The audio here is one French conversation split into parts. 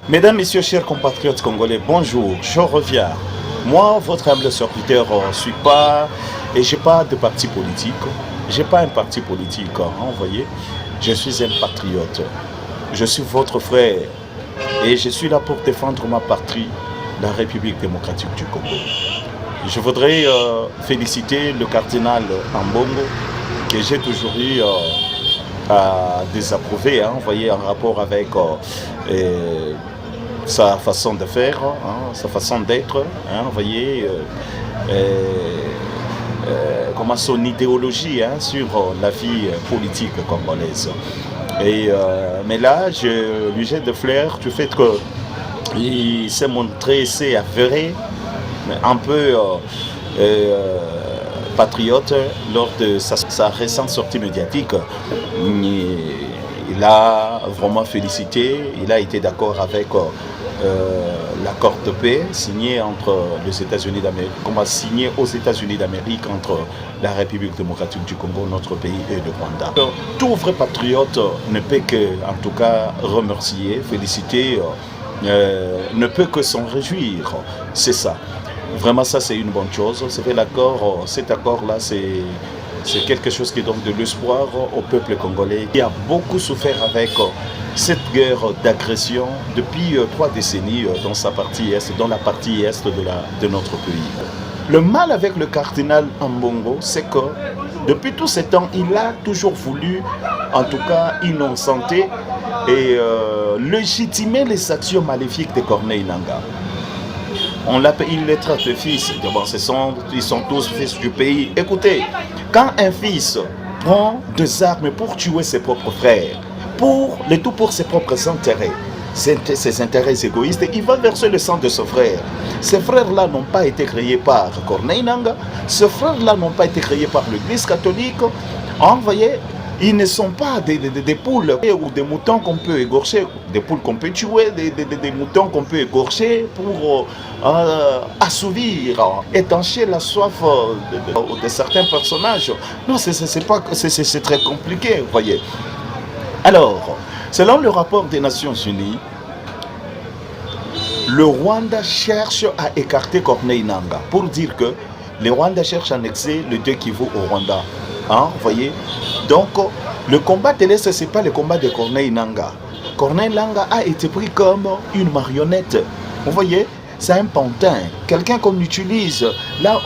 Mesdames, Messieurs, chers compatriotes congolais, bonjour, je reviens. Moi, votre humble serviteur, je suis pas, et j'ai pas de parti politique. J'ai pas un parti politique, vous voyez. Je suis un patriote. Je suis votre frère et je suis là pour défendre ma patrie, la République démocratique du Congo. Je voudrais féliciter le cardinal Ambongo que j'ai toujours eu à désapprouver, vous voyez, en rapport avec sa façon de faire, sa façon d'être, vous voyez, comment son idéologie sur la vie politique congolaise. Mais là, je lui jette de fleurs du fait qu'il s'est montré, s'est avéré un peu patriote lors de sa récente sortie médiatique. Il a vraiment félicité, il a été d'accord avec l'accord de paix signé entre les États-Unis d'Amérique, comme signé aux États-Unis d'Amérique entre la République démocratique du Congo, notre pays, et le Rwanda. Tout vrai patriote ne peut que, en tout cas, remercier, féliciter, ne peut que s'en réjouir. C'est ça. Vraiment, ça, c'est une bonne chose. C'est fait l'accord, cet accord-là, c'est quelque chose qui donne de l'espoir au peuple congolais qui a beaucoup souffert avec cette guerre d'agression depuis 3 décennies dans la partie est de notre pays. Le mal avec le cardinal Ambongo, c'est que depuis tous ces temps, il a toujours voulu, en tout cas innocenter et légitimer les actions maléfiques de Corneille Nangaa. Il les traite de fils. Ils sont tous fils du pays. Écoutez, quand un fils prend des armes pour tuer ses propres frères, pour ses propres intérêts, ses intérêts égoïstes, il va verser le sang de ses frères. Ces frères-là n'ont pas été créés par Corneille Nangaa. Ces frères-là n'ont pas été créés par l'Église catholique. Vous voyez, ils ne sont pas des poules ou des moutons qu'on peut égorger, des poules qu'on peut tuer, des moutons qu'on peut égorger pour assouvir, étancher la soif de certains personnages. Non, c'est très compliqué, vous voyez. Alors, selon le rapport des Nations Unies, le Rwanda cherche à écarter Corneille Nangaa pour dire que le Rwanda cherche à annexer le 2 Kivu au Rwanda. Vous voyez? Donc, le combat de l'Est, ce n'est pas le combat de Corneille Nangaa. Corneille Nangaa a été pris comme une marionnette. Vous voyez? C'est un pantin. Quelqu'un qu'on utilise. Là,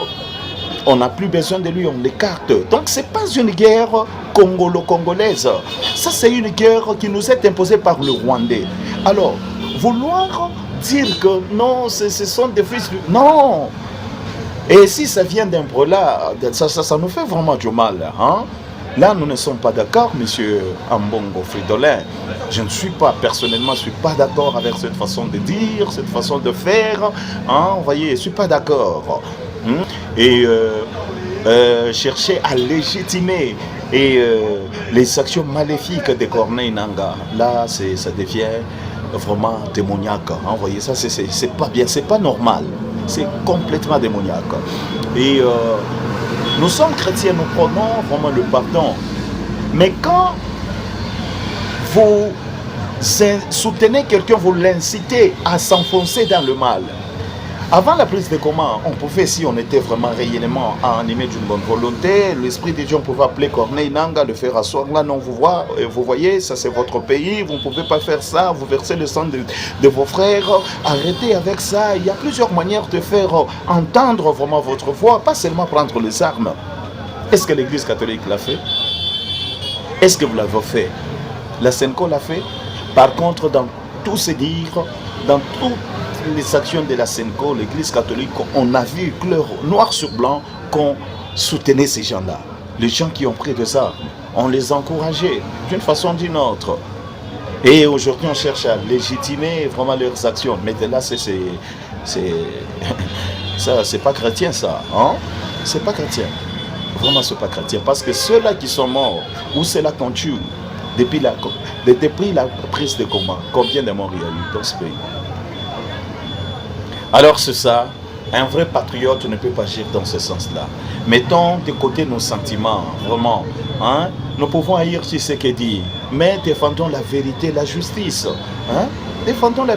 on n'a plus besoin de lui, on l'écarte. Donc, ce n'est pas une guerre congolo-congolaise. Ça, c'est une guerre qui nous est imposée par le Rwandais. Alors, vouloir dire que non, ce sont des fils du... Non! Et si ça vient d'un brelat, ça nous fait vraiment du mal. Là, nous ne sommes pas d'accord, monsieur Ambongo Fridolin. Je ne suis pas, personnellement, je ne suis pas d'accord avec cette façon de dire, cette façon de faire. Vous voyez, je ne suis pas d'accord. Et chercher à légitimer les actions maléfiques de Corneille Nangaa, là, ça devient vraiment démoniaque. Vous voyez, ça, c'est pas bien, c'est pas normal. C'est complètement démoniaque. Et nous sommes chrétiens, nous prenons vraiment le pardon. Mais quand vous soutenez quelqu'un, vous l'incitez à s'enfoncer dans le mal. Avant la prise de commun, on pouvait, si on était vraiment réellement animé d'une bonne volonté, l'Esprit de Dieu, on pouvait appeler Corneille Nangaa, le faire asseoir. Là, non, vous voyez, ça c'est votre pays, vous ne pouvez pas faire ça, vous versez le sang de vos frères, arrêtez avec ça. Il y a plusieurs manières de faire entendre vraiment votre voix, pas seulement prendre les armes. Est-ce que l'Église catholique l'a fait? Est-ce que vous l'avez fait? La Senko l'a fait? Par contre, dans tous ces dires, dans toutes les actions de la Senko, l'Église catholique, on a vu clair, noir sur blanc qu'on soutenait ces gens-là. Les gens qui ont pris des armes, on les encourageait d'une façon ou d'une autre. Et aujourd'hui, on cherche à légitimer vraiment leurs actions. Mais là, ça, c'est pas chrétien, ça. C'est pas chrétien. Vraiment, c'est pas chrétien. Parce que ceux-là qui sont morts, ou ceux-là qu'on tue, depuis la prise de commun, combien de morts il y a eu dans ce pays? Alors c'est ça, un vrai patriote ne peut pas agir dans ce sens-là. Mettons de côté nos sentiments, vraiment. Nous pouvons haïr ce qu'il dit, mais défendons la vérité, la justice. Défendons la